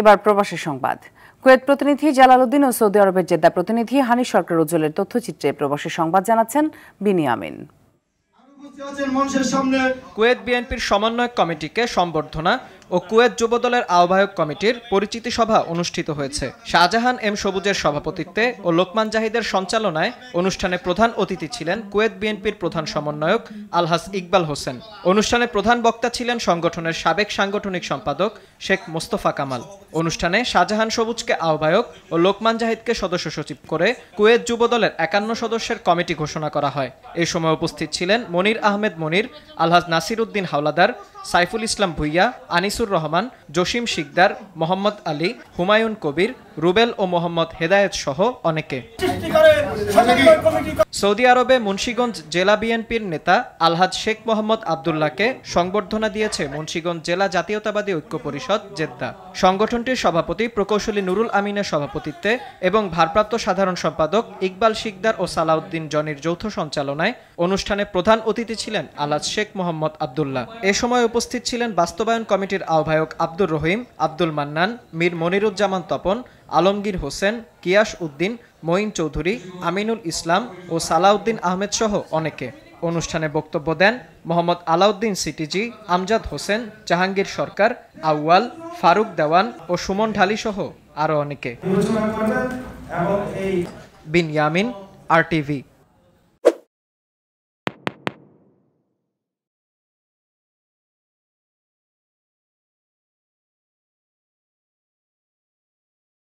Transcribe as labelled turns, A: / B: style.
A: এবার প্রবাসী সংবাদ। কুয়েত প্রতিনিধি জালালউদ্দিন ও সৌদি আরবের জেদ্দা প্রতিনিধি হানিফ সরকার উজ্জ্বলের তথ্যচিত্রে প্রবাসী সংবাদ জানাচ্ছেন বিনিয়ামিন।
B: কুয়েত বিএনপির সমন্বয়ক কমিটিকে সম্বর্ধনা ও কুয়েত যুবদলের আহ্বায়ক কমিটির পরিচিতি সভা অনুষ্ঠিত হয়েছে। শাহজাহান এম সবুজের সভাপতিত্বে ও লোকমান জাহিদের সঞ্চালনায় অনুষ্ঠানে প্রধান অতিথি ছিলেন কুয়েত বিএনপির প্রধান সমন্বয়ক আলহাজ ইকবাল হোসেন। অনুষ্ঠানে প্রধান বক্তা ছিলেন সংগঠনের সাবেক সাংগঠনিক সম্পাদক শেখ মোস্তফা কামাল। অনুষ্ঠানে শাহজাহান সবুজকে আহ্বায়ক ও লোকমান জাহিদকে সদস্য সচিব করে কুয়েত যুবদলের 51 সদস্যের কমিটি ঘোষণা করা হয়। এই সময় উপস্থিত ছিলেন মনির আহমেদ মনির, আলহাজ নাসির উদ্দিন হাওলাদার, সাইফুল ইসলাম ভুইয়া, আনিসুর রহমান, জসিম শিকদার, মোহাম্মদ আলী, হুমায়ুন কবির, রুবেল ও মোহাম্মদ হেদায়েত সহ অনেকে। সৌদি আরবে মুন্সিগঞ্জ জেলা বিএনপির নেতা আলহাজ শেখ মোহাম্মদ আবদুল্লাহকে সংবর্ধনা দিয়েছে মুন্সিগঞ্জ জেলা জাতীয়তাবাদী ঐক্য পরিষদ জেদ্দা। সংগঠনটির সভাপতি প্রকৌশলী নুরুল আমিনের সভাপতিত্বে এবং ভারপ্রাপ্ত সাধারণ সম্পাদক ইকবাল শিকদার ও সালাউদ্দিন জনির যৌথ সঞ্চালনায় অনুষ্ঠানে প্রধান অতিথি ছিলেন আলহাজ শেখ মোহাম্মদ আবদুল্লাহ। এ সময় উপস্থিত ছিলেন বাস্তবায়ন কমিটির আহ্বায়ক আব্দুর রহিম, আব্দুল মান্নান, মীর মনিরুজ্জামান তপন, আলমগীর হোসেন, কিয়াস উদ্দিন, মঈন চৌধুরী, আমিনুল ইসলাম ও সালাউদ্দিন আহমেদ সহ অনেকে। অনুষ্ঠানে বক্তব্য দেন মোহাম্মদ আলাউদ্দিন সিটিজি, আমজাদ হোসেন, জাহাঙ্গীর সরকার, আউয়াল, ফারুক দেওয়ান ও সুমন ঢালি সহ আরও অনেকে। বিনিয়ামিন, RTV।